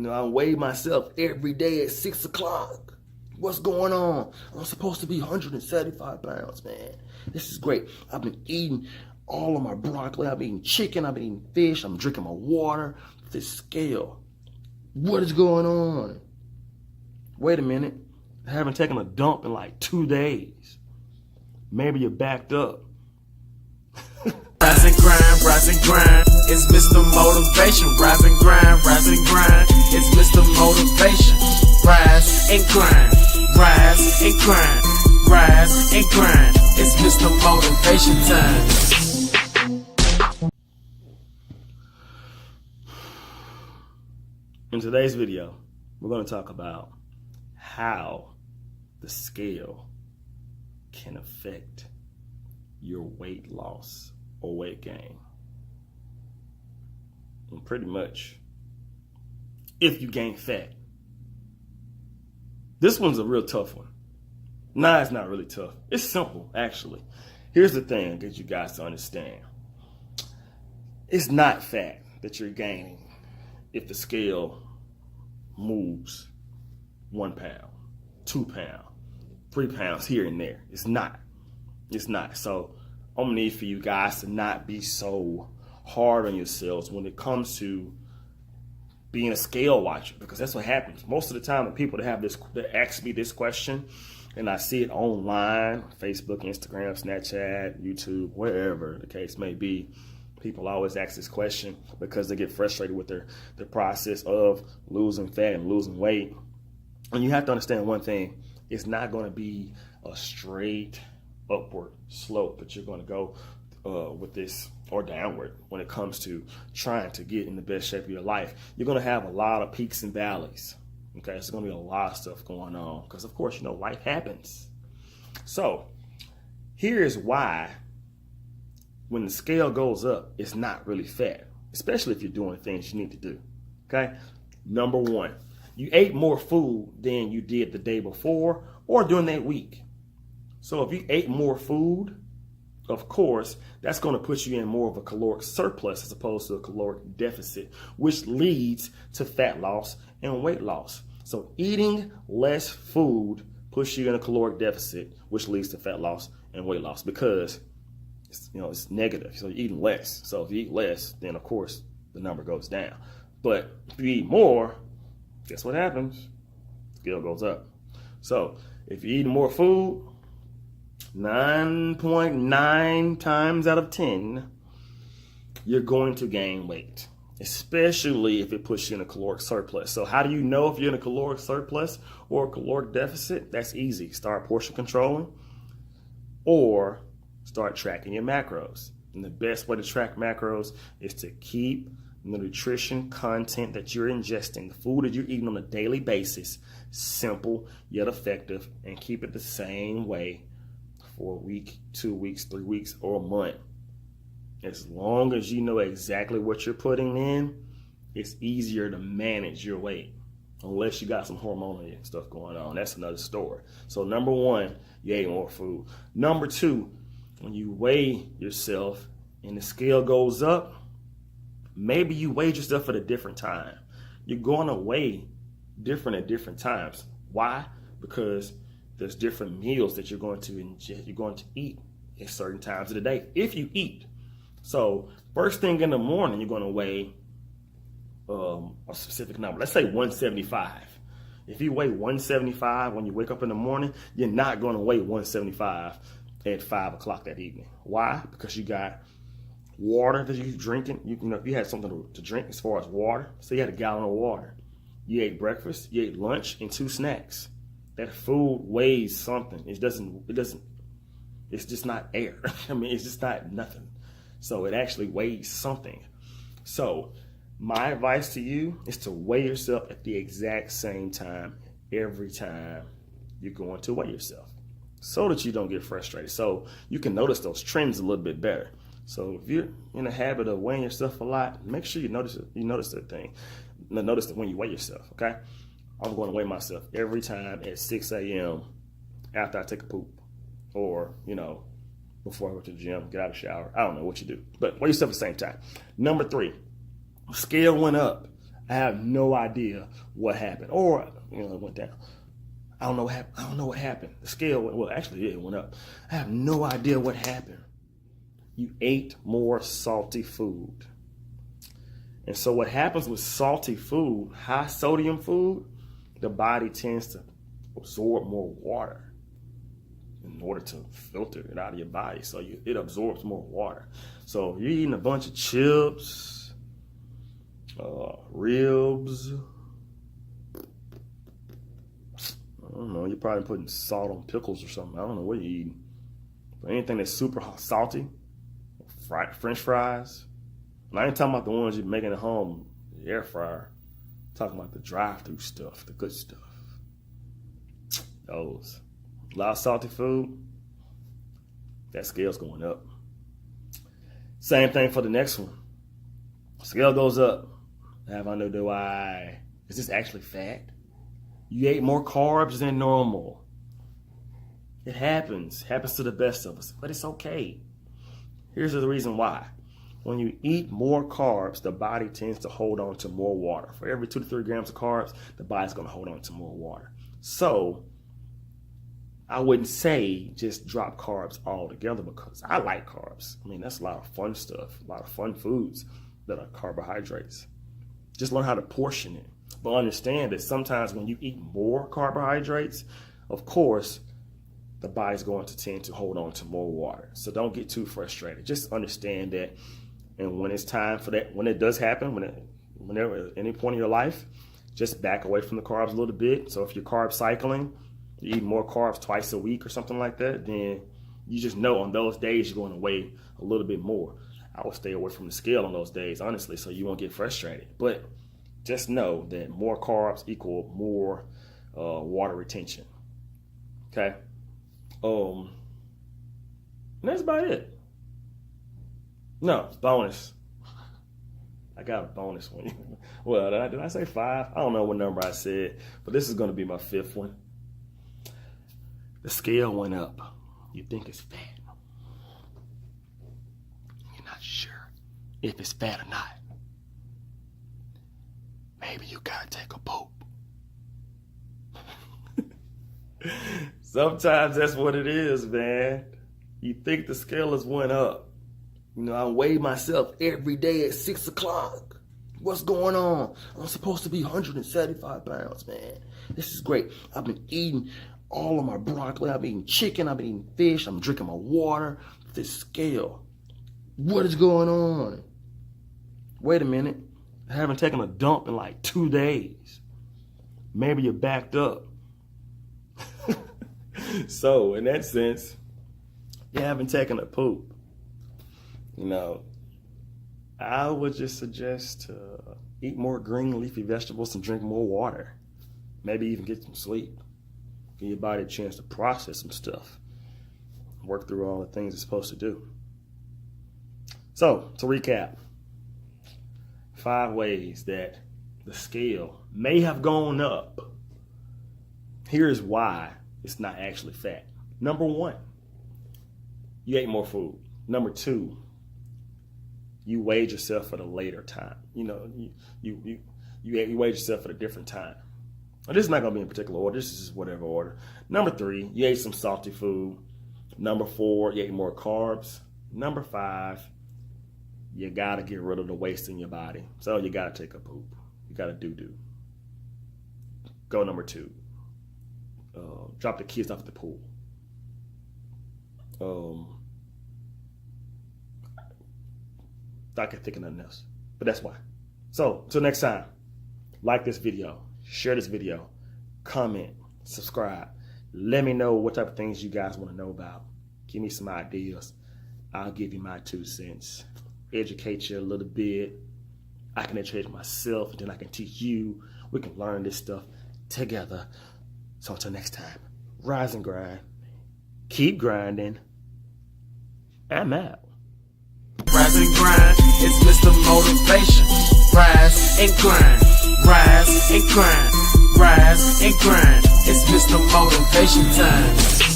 I weigh myself every day at 6 o'clock. What's going on? I'm supposed to be 175 pounds, man. This is great. I've been eating all of my broccoli. I've been eating chicken. I've been eating fish. I'm drinking my water. This scale. What is going on? Wait a minute. I haven't taken a dump in like 2 days. Maybe you're backed up. Rise and grind, it's Mr. Motivation. Rise and grind, it's Mr. Motivation. Rise and grind, rise and grind, rise and grind. It's Mr. Motivation time. In today's video, we're going to talk about how the scale can affect your weight loss or weight gain. And pretty much, if you gain fat. This one's a real tough one. Nah, it's not really tough. It's simple, actually. Here's the thing I get you guys to understand. It's not fat that you're gaining if the scale moves 1 pound, 2 pounds, 3 pounds here and there. It's not. It's not. So I'm gonna need for you guys to not be so hard on yourselves when it comes to being a scale watcher, because that's what happens. Most of the time, the people that ask me this question, and I see it online, Facebook, Instagram, Snapchat, YouTube, wherever the case may be, people always ask this question because they get frustrated with the process of losing fat and losing weight. And you have to understand one thing: it's not going to be a straight upward slope that you're going to go with this, or downward, when it comes to trying to get in the best shape of your life. You're going to have a lot of peaks and valleys. Okay, there's going to be a lot of stuff going on because, of course, life happens. So here's why when the scale goes up, it's not really fat, especially if you're doing the things you need to do. Okay, number one, you ate more food than you did the day before or during that week. So if you ate more food, of course, that's going to put you in more of a caloric surplus as opposed to a caloric deficit, which leads to fat loss and weight loss. So eating less food puts you in a caloric deficit, which leads to fat loss and weight loss because it's negative. So you're eating less. So if you eat less, then of course the number goes down. But if you eat more, guess what happens? Scale goes up. So if you're eating more food, 9.9 times out of 10, you're going to gain weight, especially if it puts you in a caloric surplus. So how do you know if you're in a caloric surplus or a caloric deficit? That's easy. Start portion controlling or start tracking your macros. And the best way to track macros is to keep the nutrition content that you're ingesting, the food that you're eating on a daily basis, simple yet effective, and keep it the same way for a week, 2 weeks, 3 weeks, or a month. As long as you know exactly what you're putting in, it's easier to manage your weight, unless you got some hormonal stuff going on. That's another story. So number one, you ate more food. Number two, when you weigh yourself and the scale goes up, maybe you weighed yourself at a different time. You're going to weigh different at different times. Why? Because there's different meals that you're going to ingest, you're going to eat at certain times of the day, if you eat. So first thing in the morning, you're going to weigh a specific number. Let's say 175. If you weigh 175 when you wake up in the morning, you're not going to weigh 175 at 5 o'clock that evening. Why? Because you got water that you're drinking. If you had something to drink as far as water, so you had a gallon of water. You ate breakfast, you ate lunch, and 2 snacks. That food weighs something. It's just not air. It's just not nothing. So it actually weighs something. So my advice to you is to weigh yourself at the exact same time every time you're going to weigh yourself, so that you don't get frustrated. So you can notice those trends a little bit better. So if you're in the habit of weighing yourself a lot, make sure you notice it. You notice that thing. Notice that when you weigh yourself, okay? I'm going to weigh myself every time at 6 a.m. after I take a poop, or, before I go to the gym, get out of the shower. I don't know what you do, but weigh yourself at the same time. Number 3, scale went up. I have no idea what happened, or it went down. I don't know what happened. The scale went, well, actually, it went up. I have no idea what happened. You ate more salty food. And so what happens with salty food, high sodium food, the body tends to absorb more water in order to filter it out of your body. So it absorbs more water. So you're eating a bunch of chips, ribs. I don't know, you're probably putting salt on pickles or something. I don't know what you're eating. But anything that's super salty, French fries. And I ain't talking about the ones you're making at home, the air fryer. I'm talking about the drive-through stuff, the good stuff. Those. A lot of salty food, that scale's going up. Same thing for the next one. Scale goes up. Have I know why? Is this actually fat? You ate more carbs than normal. It happens. Happens to the best of us, but it's okay. Here's the reason why. When you eat more carbs, the body tends to hold on to more water. For every 2 to 3 grams of carbs, the body's going to hold on to more water. So I wouldn't say just drop carbs altogether, because I like carbs. I mean, that's a lot of fun stuff, a lot of fun foods that are carbohydrates. Just learn how to portion it. But understand that sometimes when you eat more carbohydrates, of course, the body's going to tend to hold on to more water. So don't get too frustrated. Just understand that. And when it's time for that, when it does happen, whenever at any point in your life, just back away from the carbs a little bit. So if you're carb cycling, you eat more carbs twice a week or something like that, then you just know on those days you're going to weigh a little bit more. I would stay away from the scale on those days, honestly, so you won't get frustrated. But just know that more carbs equal more water retention. Okay? And that's about it. No, bonus. I got a bonus one. Well, did I say 5? I don't know what number I said, but this is going to be my 5th one. The scale went up. You think it's fat. You're not sure if it's fat or not. Maybe you gotta take a poop. Sometimes that's what it is, man. You think the scale has went up. I weigh myself every day at 6 o'clock. What's going on? I'm supposed to be 175 pounds, man. This is great. I've been eating all of my broccoli. I've been eating chicken. I've been eating fish. I'm drinking my water. This scale. What is going on? Wait a minute. I haven't taken a dump in like 2 days. Maybe you're backed up. So, in that sense, you haven't taken a poop. I would just suggest eat more green leafy vegetables and drink more water. Maybe even get some sleep. Give your body a chance to process some stuff. Work through all the things it's supposed to do. So, to recap, 5 ways that the scale may have gone up. Here's why it's not actually fat. Number 1, you ate more food. Number 2, you weighed yourself at a later time. You weighed yourself at a different time. Now, this is not going to be in particular order. This is just whatever order. Number 3, you ate some salty food. Number 4, you ate more carbs. Number 5, you got to get rid of the waste in your body. So you got to take a poop. You got to do. Go number 2. Drop the kids off at the pool. I can't think of nothing else. But that's why. So, till next time, like this video, share this video, comment, subscribe. Let me know what type of things you guys want to know about. Give me some ideas. I'll give you my 2 cents. Educate you a little bit. I can educate myself, and then I can teach you. We can learn this stuff together. So until next time, rise and grind. Keep grinding. I'm out. Rise and grind, it's Mr. Motivation. Rise and grind, rise and grind, rise and grind. It's Mr. Motivation time.